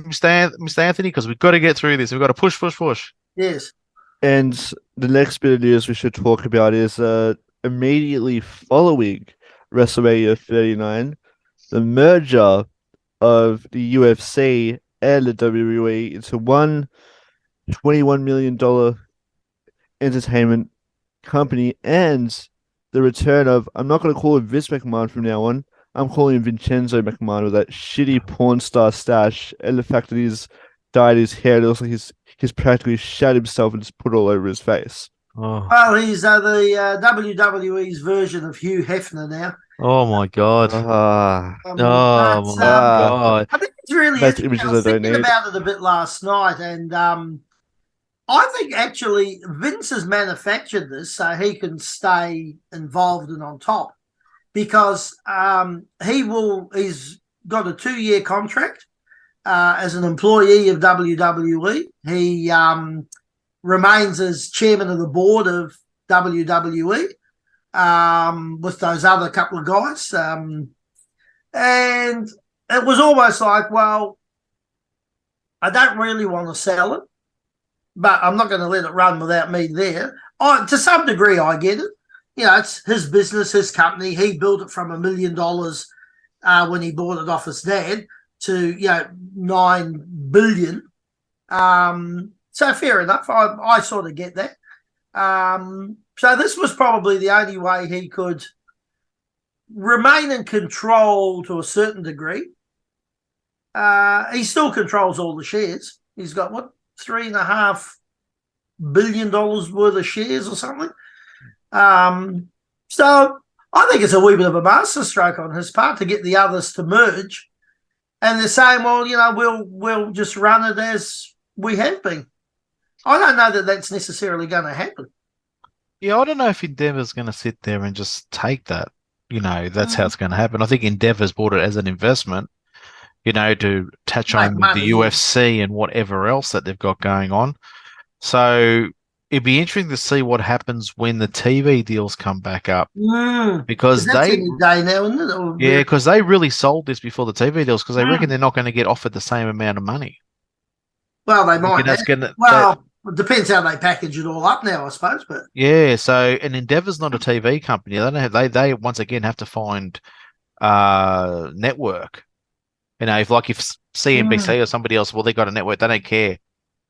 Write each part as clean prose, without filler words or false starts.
Mr. Anthony, because we've got to get through this. We've got to push, push, push. Yes. And the next bit of news we should talk about is immediately following WrestleMania 39, the merger of the UFC and the WWE into one $21 million entertainment company, and the return of, I'm not going to call him Vince McMahon from now on, I'm calling him Vincenzo McMahon with that shitty porn star stash, and the fact that he's dyed his hair. It looks like he's practically shat himself and just put it all over his face. Oh, Well, he's the WWE's version of Hugh Hefner now. oh my God. Ah, Oh my God. I think it's really That's interesting. I images was I don't thinking need. about it a bit last night, and I think actually Vince has manufactured this so he can stay involved and on top, because he's got a 2-year contract as an employee of WWE. He remains as chairman of the board of WWE with those other couple of guys. And it was almost like, well, I don't really want to sell it, but I'm not going to let it run without me there. To some degree, I get it. You know, it's his business, his company. He built it from $1 million when he bought it off his dad to, $9 billion. So fair enough. I sort of get that. So this was probably the only way he could remain in control to a certain degree. He still controls all the shares. He's got $3.5 billion worth of shares or something. So I think it's a wee bit of a masterstroke on his part to get the others to merge. And they're saying, well, we'll just run it as we have been. I don't know that that's necessarily going to happen. Yeah, I don't know if Endeavour's going to sit there and just take that. That's how it's going to happen. I think Endeavour's bought it as an investment, to touch on the UFC and whatever else that they've got going on. So it'd be interesting to see what happens when the TV deals come back up, because that's any day now, isn't it? Yeah, because they really sold this before the TV deals, because they reckon they're not going to get offered the same amount of money. Well, they might. It depends how they package it all up now, I suppose. But yeah, so and Endeavour's not a TV company. They don't have. They once again have to find network. If CNBC or somebody else, well, they got a network. They don't care.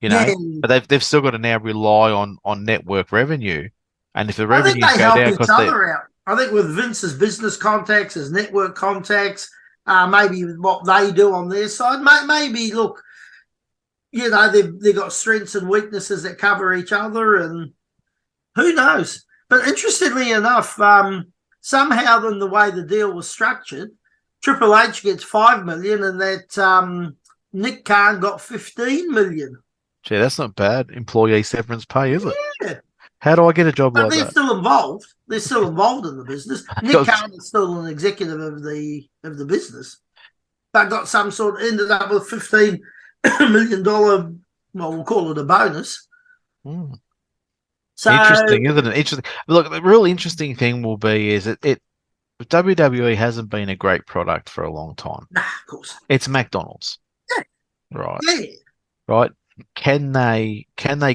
But they've still got to now rely on network revenue, and if the revenue go down, each other out. I think with Vince's business contacts, his network contacts, maybe what they do on their side, maybe look, they've got strengths and weaknesses that cover each other, and who knows? But interestingly enough, somehow in the way the deal was structured, Triple H gets $5 million, and that Nick Khan got $15 million. Gee, that's not bad employee severance pay, is it? Yeah. How do I get a job like that? They're still involved. They're still involved in the business. Nick Khan is still an executive of the business, but got some sort. Ended up with $15 million. Well, we'll call it a bonus. So interesting, isn't it? Interesting. Look, the real interesting thing will be is it WWE hasn't been a great product for a long time. Nah, of course. It's McDonald's. Yeah. Right. Yeah. Right. Can they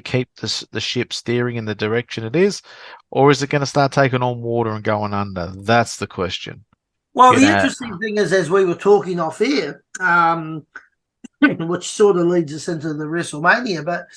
keep the ship steering in the direction it is, or is it going to start taking on water and going under? That's the question. Well, the interesting thing is, as we were talking off air, which sort of leads us into the WrestleMania, but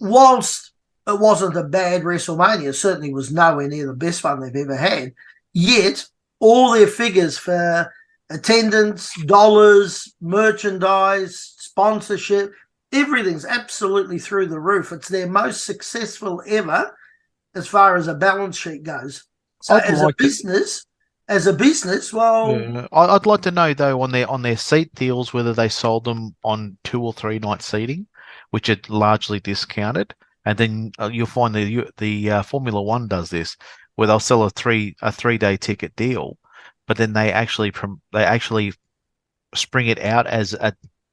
whilst it wasn't a bad WrestleMania, it certainly was nowhere near the best one they've ever had, yet all their figures for attendance, dollars, merchandise, sponsorship, everything's absolutely through the roof. It's their most successful ever as far as a balance sheet goes. So as a business, well, yeah. I'd like to know though on their seat deals whether they sold them on 2 or 3 night seating, which are largely discounted, and then you'll find the Formula One does this, where they'll sell a 3-day ticket deal, but then they actually spring it out as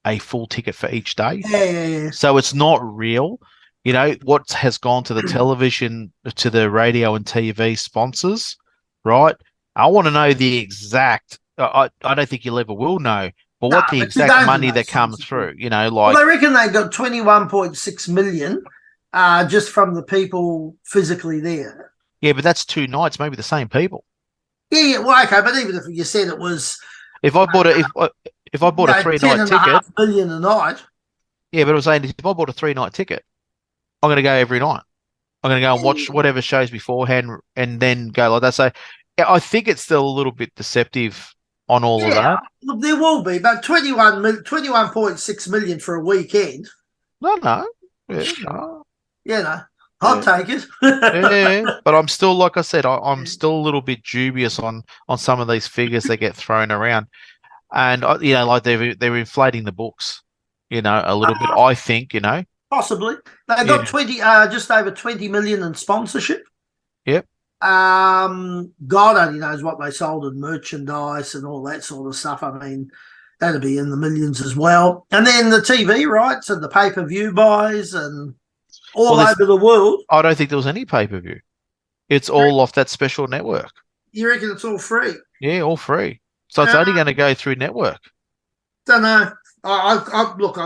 a full ticket for each day. Yeah. So it's not real. What has gone to the television, to the radio and TV sponsors, right? I want to know the exact. I don't think you'll ever will know But No, what the but you exact don't money do that those comes things. through, you know, Well, like they reckon they got 21.6 million just from the people physically there. yeah, but that's 2 nights, maybe the same people. Yeah, well, okay, but even if you said it was, If I bought a if I bought a three ten night and a ticket, half million a night. yeah, but I'm saying if I bought a 3 night ticket, I'm going to go every night. I'm going to go and watch whatever shows beforehand and then go like that. So yeah, I think it's still a little bit deceptive on all of Yeah, that. look, there will be, but 21.6 million for a weekend. No, yeah, no, You know, I'll yeah, take it. yeah. But I'm still, like I said, I'm still a little bit dubious on some of these figures that get thrown around, and you know, like they're inflating the books, you know, a little bit. I think, you know, Possibly. They yeah, got just over 20 million in sponsorship. yep. God only knows what they sold in merchandise and all that sort of stuff. I mean, that'd be in the millions as well. And then the TV rights and the pay-per-view buys and all Well, over the world. I don't think there was any pay-per-view. It's all off that special network. You reckon it's all free? Yeah, all free. So it's only going to go through network. Don't know. Look,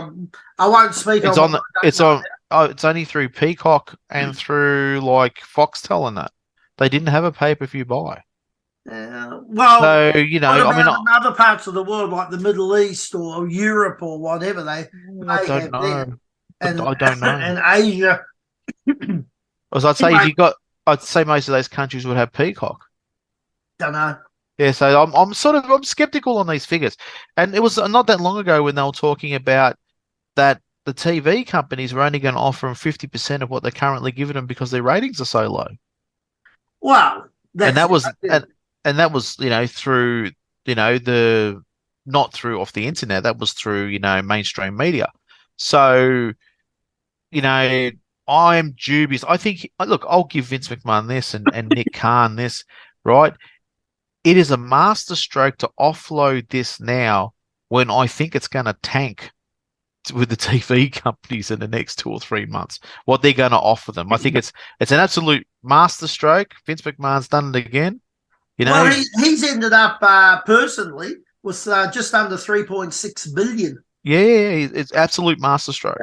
I won't speak It's on. on the. It's on. Oh, it's only through Peacock and through like Foxtel and that. They didn't have a pay-per-view buy. Well, So you know, what I mean, about in other parts of the world, like the Middle East or Europe or whatever? They I have don't know. there, and I don't know. and Asia. As I'd say, Anyway, if you got, I'd say most of those countries would have Peacock. don't know. Yeah, so I'm skeptical on these figures, and it was not that long ago when they were talking about that the TV companies were only going to offer them 50% of what they're currently giving them because their ratings are so low. Well, And that was yeah. and that was, you know, through, you know, the not through off the internet, that was through, you know, mainstream media. So, you know, I'm dubious. I think, look, I'll give Vince McMahon this and Nick Khan this, right? It is a master stroke to offload this now when I think it's going to tank with the TV companies in the next 2 or 3 months. What they're going to offer them, I think it's an absolute master stroke. Vince McMahon's done it again. You know, Well, he's ended up personally with just under 3.6 billion. yeah, it's absolute master stroke.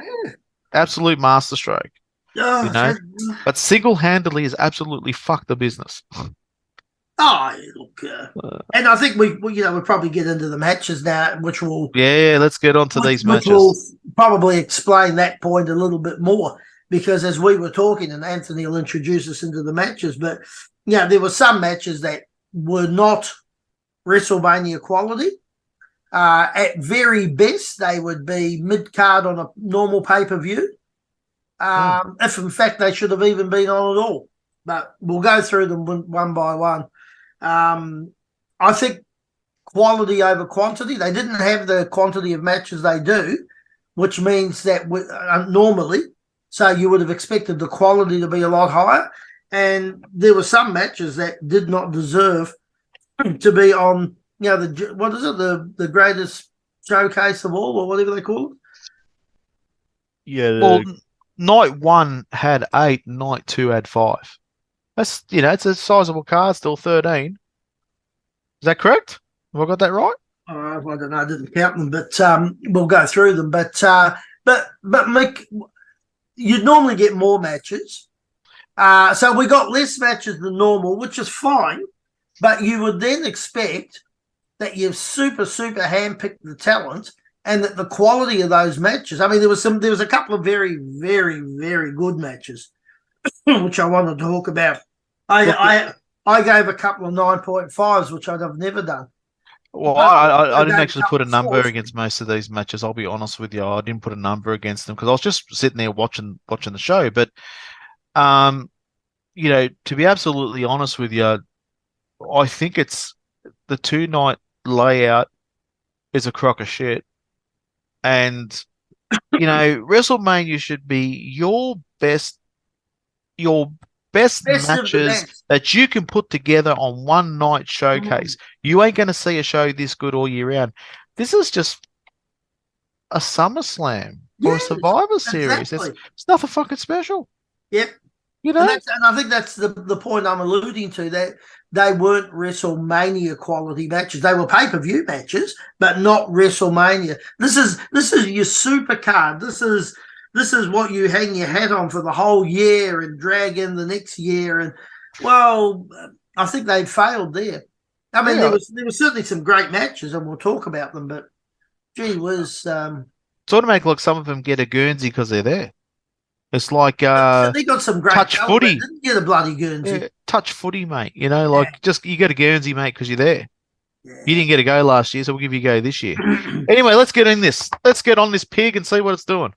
Absolute master stroke. Oh, You know, but single-handedly has absolutely fucked the business. oh look, and I think we we'll probably get into the matches now, which will Let's get on to these which will matches. probably explain that point a little bit more, because as we were talking, and Anthony will introduce us into the matches, but yeah, there were some matches that were not WrestleMania quality. At very best, they would be mid-card on a normal pay-per-view. If in fact they should have even been on at all. But we'll go through them one by one. I think quality over quantity. They didn't have the quantity of matches they do, which means that normally, so you would have expected the quality to be a lot higher. And there were some matches that did not deserve to be on, you know, the greatest showcase of all, or whatever they call it. Yeah. Well, night 1 had 8, night 2 had 5. That's, you know, it's a sizable card, still 13. Is that correct? Have I got that right? I don't know. I didn't count them, but we'll go through them. But Mick, you'd normally get more matches. So we got less matches than normal, which is fine. But you would then expect that you've super handpicked the talent, and that the quality of those matches. I mean, there was a couple of very, very, very good matches, which I wanted to talk about. I gave a couple of 9.5s, which I'd have never done. Well, I didn't actually put a number against most of these matches. I'll be honest with you. I didn't put a number against them because I was just sitting there watching the show. But, you know, to be absolutely honest with you, I think it's the 2-night layout is a crock of shit. And, you know, WrestleMania should be your best matches that you can put together on one night showcase. You ain't going to see a show this good all year round. This is just a SummerSlam or a Survivor Series. It's nothing fucking special. Yep. You know, And I think that's the point I'm alluding to, that they weren't WrestleMania quality matches. They were pay-per-view matches, but not WrestleMania. This is your super card. This is what you hang your hat on for the whole year and drag in the next year. And well, I think they failed there. I mean, there was certainly some great matches, and we'll talk about them. But gee whiz, sort of make like some of them get a Guernsey because they're there. It's like they got some great touch talent, footy. didn't get a bloody Guernsey. Yeah, touch footy, mate. You know, like just you get a Guernsey, mate, because you're there. Yeah. You didn't get a go last year, so we'll give you a go this year. Anyway, let's get in this. Let's get on this pig and see what it's doing.